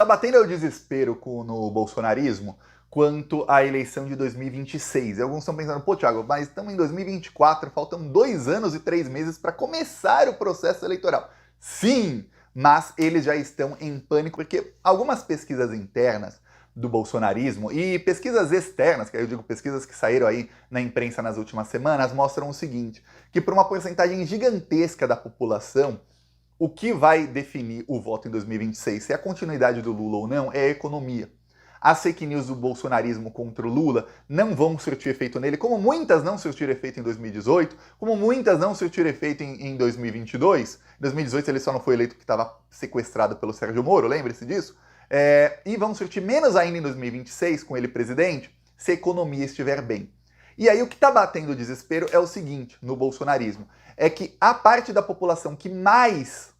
Tá batendo o desespero no bolsonarismo quanto à eleição de 2026. E alguns estão pensando, pô, Thiago, mas estamos em 2024, faltam 2 anos e 3 meses para começar o processo eleitoral. Sim, mas eles já estão em pânico porque algumas pesquisas internas do bolsonarismo e pesquisas externas, que eu digo pesquisas que saíram aí na imprensa nas últimas semanas, mostram o seguinte, que para uma porcentagem gigantesca da população, o que vai definir o voto em 2026, se é a continuidade do Lula ou não, é a economia. As fake news do bolsonarismo contra o Lula não vão surtir efeito nele, como muitas não surtiram efeito em 2018, como muitas não surtiram efeito em 2022. Em 2018 ele só não foi eleito porque estava sequestrado pelo Sérgio Moro, lembre-se disso? E vão surtir menos ainda em 2026, com ele presidente, se a economia estiver bem. E aí o que está batendo o desespero é o seguinte, no bolsonarismo, é que a parte da população que mais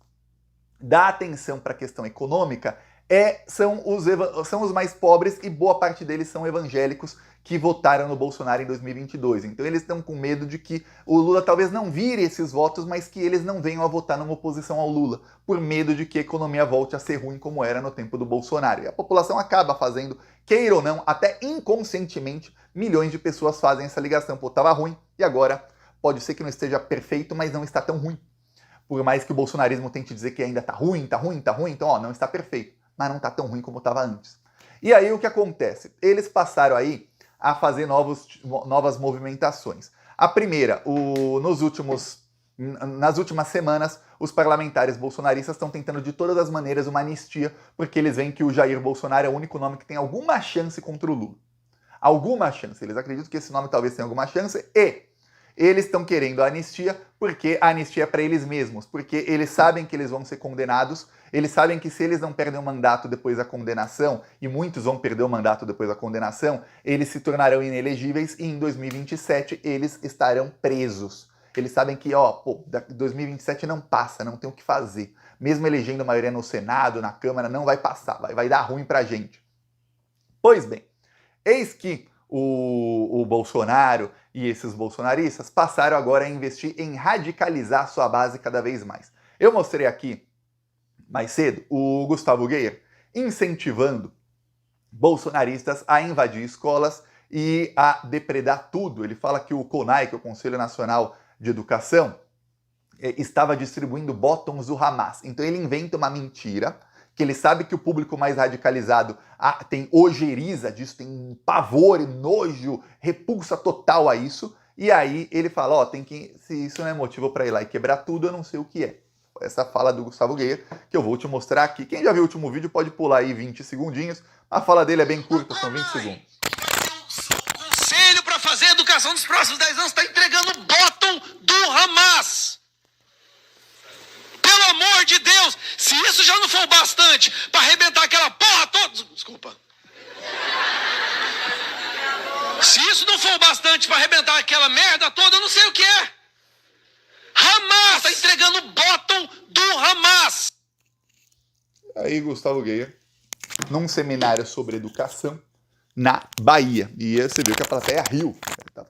dá atenção para a questão econômica são os mais pobres e boa parte deles são evangélicos que votaram no Bolsonaro em 2022. Então eles estão com medo de que o Lula talvez não vire esses votos, mas que eles não venham a votar numa oposição ao Lula, por medo de que a economia volte a ser ruim como era no tempo do Bolsonaro. E a população acaba fazendo, queira ou não, até inconscientemente, milhões de pessoas fazem essa ligação. Pô, tava ruim e agora pode ser que não esteja perfeito, mas não está tão ruim. Por mais que o bolsonarismo tente dizer que ainda tá ruim, então ó, não está perfeito, mas não tá tão ruim como estava antes. E aí o que acontece? Eles passaram aí a fazer novas movimentações. A primeira, nas últimas semanas, os parlamentares bolsonaristas estão tentando de todas as maneiras uma anistia, porque eles veem que o Jair Bolsonaro é o único nome que tem alguma chance contra o Lula. Alguma chance. Eles acreditam que esse nome talvez tenha alguma chance e eles estão querendo a anistia porque a anistia é para eles mesmos, porque eles sabem que eles vão ser condenados, eles sabem que se eles não perdem o mandato depois da condenação, e muitos vão perder o mandato depois da condenação, eles se tornarão inelegíveis e em 2027 eles estarão presos. Eles sabem que, 2027 não passa, não tem o que fazer. Mesmo elegendo a maioria no Senado, na Câmara, não vai passar, vai dar ruim pra gente. Pois bem, eis que o Bolsonaro e esses bolsonaristas passaram agora a investir em radicalizar sua base cada vez mais. Eu mostrei aqui, mais cedo, o Gustavo Geyer incentivando bolsonaristas a invadir escolas e a depredar tudo. Ele fala que o CONAI, que é o Conselho Nacional de Educação, estava distribuindo botões do Hamas. Então ele inventa uma mentira, que ele sabe que o público mais radicalizado tem ojeriza disso, tem pavor, nojo, repulsa total a isso, e aí ele fala, se isso não é motivo para ir lá e quebrar tudo, eu não sei o que é. Essa fala do Gustavo Geyer, que eu vou te mostrar aqui. Quem já viu o último vídeo pode pular aí 20 segundinhos, a fala dele é bem curta, são 20 segundos. O conselho para fazer a educação dos próximos 10 anos está entregando o bottom do Hamas. Pelo amor de Deus, se isso já não for o bastante para arrebentar aquela porra toda... Desculpa. Se isso não for o bastante para arrebentar aquela merda toda, eu não sei o que é. Hamas está entregando o bottom do Hamas. Aí Gustavo Geyer, num seminário sobre educação na Bahia. E você viu que a plateia riu.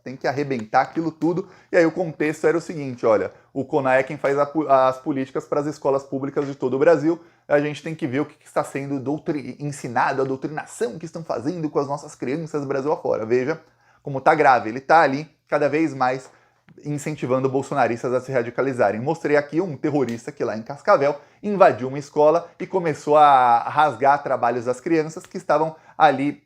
Tem que arrebentar aquilo tudo. E aí o contexto era o seguinte, olha, o CONAI é quem faz as políticas para as escolas públicas de todo o Brasil. A gente tem que ver o que está sendo ensinado, a doutrinação que estão fazendo com as nossas crianças Brasil afora. Veja como está grave. Ele está ali cada vez mais incentivando bolsonaristas a se radicalizarem. Mostrei aqui um terrorista que lá em Cascavel invadiu uma escola e começou a rasgar trabalhos das crianças que estavam ali,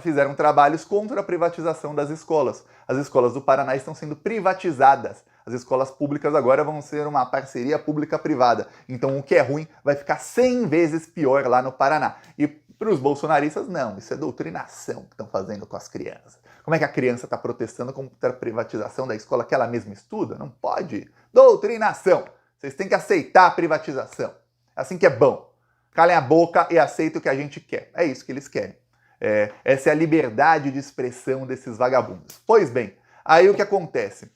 fizeram trabalhos contra a privatização das escolas. As escolas do Paraná estão sendo privatizadas. As escolas públicas agora vão ser uma parceria pública-privada. Então o que é ruim vai ficar 100 vezes pior lá no Paraná. E para os bolsonaristas, não, isso é doutrinação que estão fazendo com as crianças. Como é que a criança está protestando contra a privatização da escola que ela mesma estuda? Não pode. Doutrinação. Vocês têm que aceitar a privatização. É assim que é bom. Calem a boca e aceitem o que a gente quer. É isso que eles querem. Essa é a liberdade de expressão desses vagabundos. Pois bem, aí o que acontece?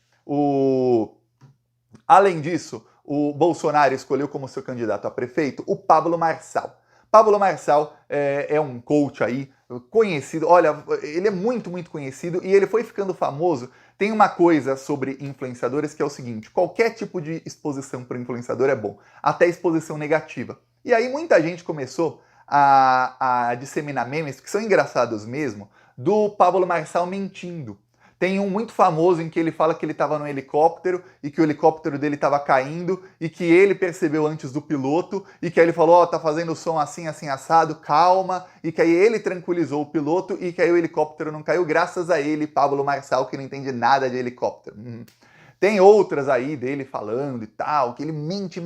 Além disso, o Bolsonaro escolheu como seu candidato a prefeito o Pablo Marçal. Pablo Marçal é um coach aí, conhecido, olha, ele é muito, muito conhecido e ele foi ficando famoso. Tem uma coisa sobre influenciadores que é o seguinte, qualquer tipo de exposição para o influenciador é bom, até exposição negativa. E aí muita gente começou a disseminar memes, que são engraçados mesmo, do Pablo Marçal mentindo. Tem um muito famoso em que ele fala que ele estava no helicóptero e que o helicóptero dele estava caindo e que ele percebeu antes do piloto e que aí ele falou, ó, tá fazendo som assim, assim, assado, calma, e que aí ele tranquilizou o piloto e que aí o helicóptero não caiu graças a ele, Pablo Marçal, que não entende nada de helicóptero. Tem outras aí dele falando e tal, que ele mente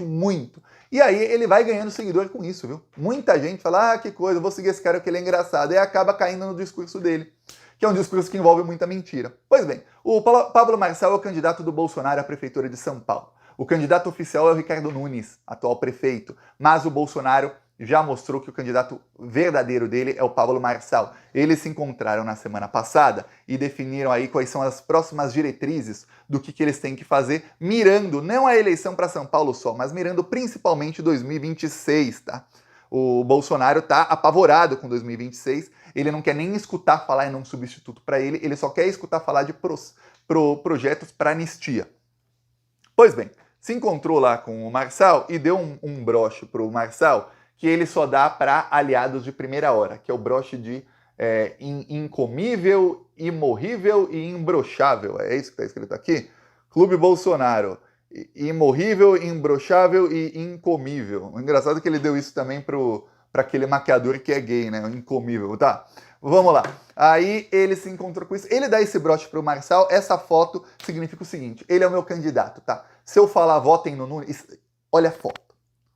muito. E aí ele vai ganhando seguidor com isso, viu? Muita gente fala, ah, que coisa, eu vou seguir esse cara porque ele é engraçado. E acaba caindo no discurso dele, que é um discurso que envolve muita mentira. Pois bem, o Pablo Marçal é o candidato do Bolsonaro à prefeitura de São Paulo. O candidato oficial é o Ricardo Nunes, atual prefeito, mas o Bolsonaro já mostrou que o candidato verdadeiro dele é o Pablo Marçal. Eles se encontraram na semana passada e definiram aí quais são as próximas diretrizes do que eles têm que fazer, mirando não a eleição para São Paulo só, mas mirando principalmente 2026, tá? O Bolsonaro está apavorado com 2026, ele não quer nem escutar falar em um substituto para ele só quer escutar falar de projetos para anistia. Pois bem, se encontrou lá com o Marçal e deu um broche para o Marçal que ele só dá para aliados de primeira hora, que é o broche de incomível, imorrível e imbrochável. É isso que está escrito aqui? Clube Bolsonaro. Imorrível, imbrochável e incomível. O engraçado é que ele deu isso também para aquele maquiador que é gay, né? O incomível, tá? Vamos lá. Aí ele se encontrou com isso. Ele dá esse broche pro Marçal. Essa foto significa o seguinte: ele é o meu candidato, tá? Se eu falar votem no Nunes, olha a foto.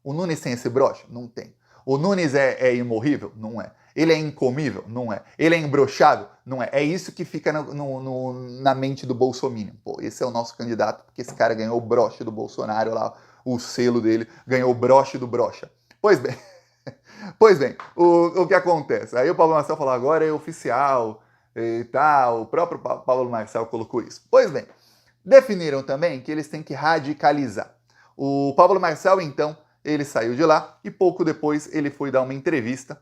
O Nunes tem esse broche? Não tem. O Nunes é imorrível? Não é. Ele é incomível? Não é. Ele é imbrochável? Não é. É isso que fica na mente do Bolsonaro. Pô, esse é o nosso candidato, porque esse cara ganhou o broche do Bolsonaro lá, o selo dele, ganhou o broche do brocha. Pois bem, o que acontece? Aí o Pablo Marçal falou, agora é oficial e tal, o próprio Pablo Marçal colocou isso. Pois bem, definiram também que eles têm que radicalizar. O Pablo Marçal, então, ele saiu de lá e pouco depois ele foi dar uma entrevista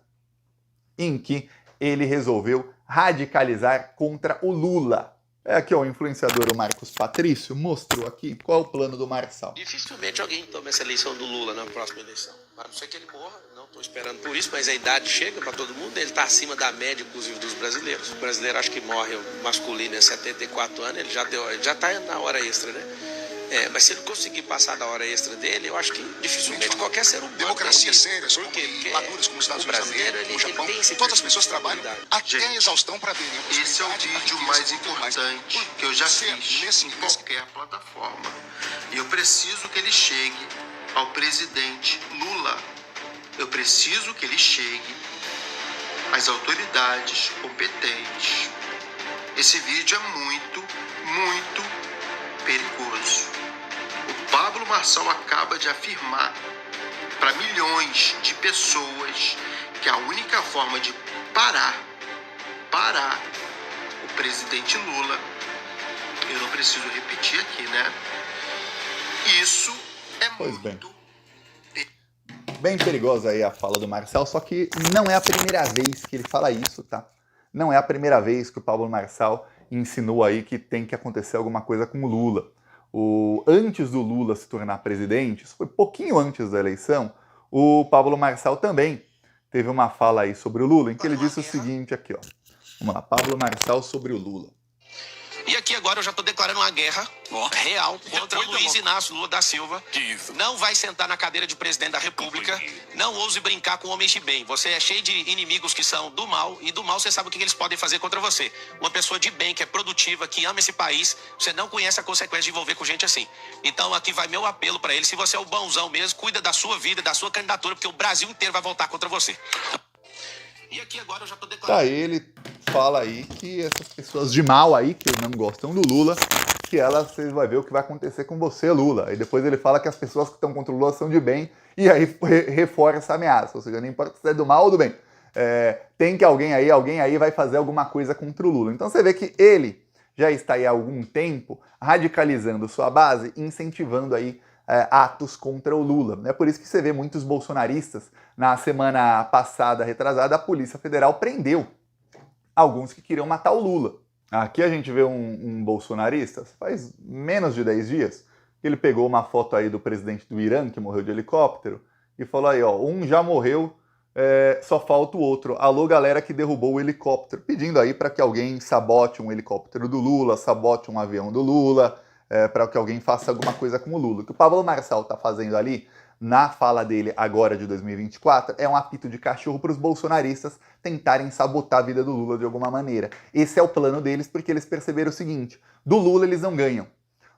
em que ele resolveu radicalizar contra o Lula. É aqui, ó, o influenciador o Marcos Patrício mostrou aqui qual é o plano do Marçal. Dificilmente alguém toma essa eleição do Lula na próxima eleição. A não ser que ele morra, não estou esperando por isso, mas a idade chega para todo mundo, ele está acima da média, inclusive, dos brasileiros. O brasileiro, acho que morre masculino é 74 anos, ele já está na hora extra, né? Mas se ele conseguir passar da hora extra dele, eu acho que dificilmente qualquer ser humano. Democracias sérias, por quê? Porque maduras como os Estados Unidos da América, como o Japão, ele todas as pessoas trabalham até a exaustão para verem. Esse é o vídeo mais importante que eu já fiz em qualquer plataforma. E eu preciso que ele chegue ao presidente Lula. Eu preciso que ele chegue às autoridades competentes. Esse vídeo é muito perigoso. O Pablo Marçal acaba de afirmar para milhões de pessoas que a única forma de parar o presidente Lula, eu não preciso repetir aqui, né? Isso é Pois muito bem perigosa aí a fala do Marçal, só que não é a primeira vez que ele fala isso, tá? Não é a primeira vez que o Pablo Marçal insinuou aí que tem que acontecer alguma coisa com o Lula. Antes do Lula se tornar presidente, isso foi pouquinho antes da eleição, o Pablo Marçal também teve uma fala aí sobre o Lula, em que ele disse o seguinte aqui, ó. Vamos lá, Pablo Marçal sobre o Lula. E aqui agora eu já estou declarando uma guerra real contra Luiz Inácio Lula da Silva. Não vai sentar na cadeira de presidente da República. Não ouse brincar com homens de bem. Você é cheio de inimigos que são do mal. E do mal você sabe o que eles podem fazer contra você. Uma pessoa de bem, que é produtiva, que ama esse país. Você não conhece a consequência de envolver com gente assim. Então aqui vai meu apelo para ele. Se você é o bonzão mesmo, cuida da sua vida, da sua candidatura. Porque o Brasil inteiro vai voltar contra você. E aqui agora eu já estou declarando... Tá, ele fala aí que essas pessoas de mal aí, que não gostam do Lula, que você vai ver o que vai acontecer com você, Lula. E depois ele fala que as pessoas que estão contra o Lula são de bem, e aí reforça essa ameaça. Ou seja, não importa se é do mal ou do bem. Tem que alguém aí vai fazer alguma coisa contra o Lula. Então você vê que ele já está aí há algum tempo radicalizando sua base, incentivando aí atos contra o Lula. É por isso que você vê muitos bolsonaristas. Na semana passada, retrasada, a Polícia Federal prendeu alguns que queriam matar o Lula. Aqui a gente vê um bolsonarista, faz menos de 10 dias, ele pegou uma foto aí do presidente do Irã, que morreu de helicóptero, e falou aí, ó, um já morreu só falta o outro. Alô, galera que derrubou o helicóptero, pedindo aí para que alguém sabote um helicóptero do Lula, sabote um avião do Lula, para que alguém faça alguma coisa com o Lula. O que o Pablo Marçal está fazendo ali, na fala dele agora de 2024, é um apito de cachorro para os bolsonaristas tentarem sabotar a vida do Lula de alguma maneira. Esse é o plano deles, porque eles perceberam o seguinte: do Lula eles não ganham.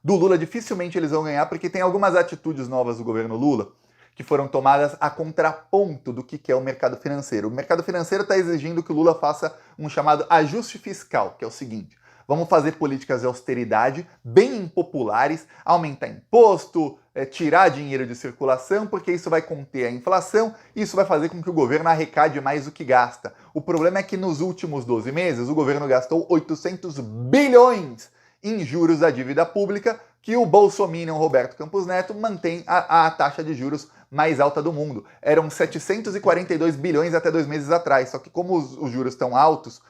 Do Lula dificilmente eles vão ganhar, porque tem algumas atitudes novas do governo Lula que foram tomadas a contraponto do que é o mercado financeiro. O mercado financeiro está exigindo que o Lula faça um chamado ajuste fiscal, que é o seguinte: vamos fazer políticas de austeridade bem impopulares, aumentar imposto, tirar dinheiro de circulação, porque isso vai conter a inflação e isso vai fazer com que o governo arrecade mais do que gasta. O problema é que nos últimos 12 meses o governo gastou 800 bilhões em juros da dívida pública, que o bolsominion Roberto Campos Neto mantém a taxa de juros mais alta do mundo. Eram 742 bilhões até 2 meses atrás, só que como os juros estão altos,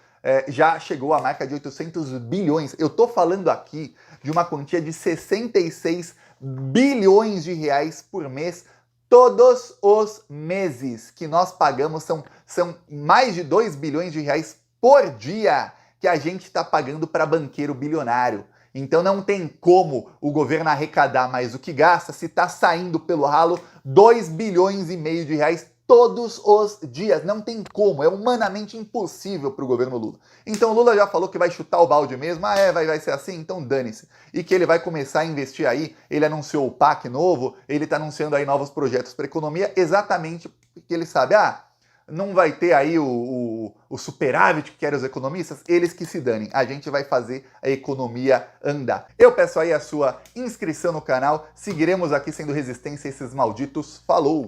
já chegou a marca de 800 bilhões. Eu tô falando aqui de uma quantia de 66 bilhões de reais por mês, todos os meses que nós pagamos, são mais de 2 bilhões de reais por dia que a gente está pagando para banqueiro bilionário. Então não tem como o governo arrecadar mais do que gasta se está saindo pelo ralo 2 bilhões e meio de reais todos os dias. Não tem como, é humanamente impossível para o governo Lula. Então o Lula já falou que vai chutar o balde mesmo, vai ser assim? Então dane-se. E que ele vai começar a investir aí, ele anunciou o PAC novo, ele está anunciando aí novos projetos para a economia, exatamente porque ele sabe, não vai ter aí o superávit que querem os economistas, eles que se danem. A gente vai fazer a economia andar. Eu peço aí a sua inscrição no canal, seguiremos aqui sendo resistência a esses malditos. Falou!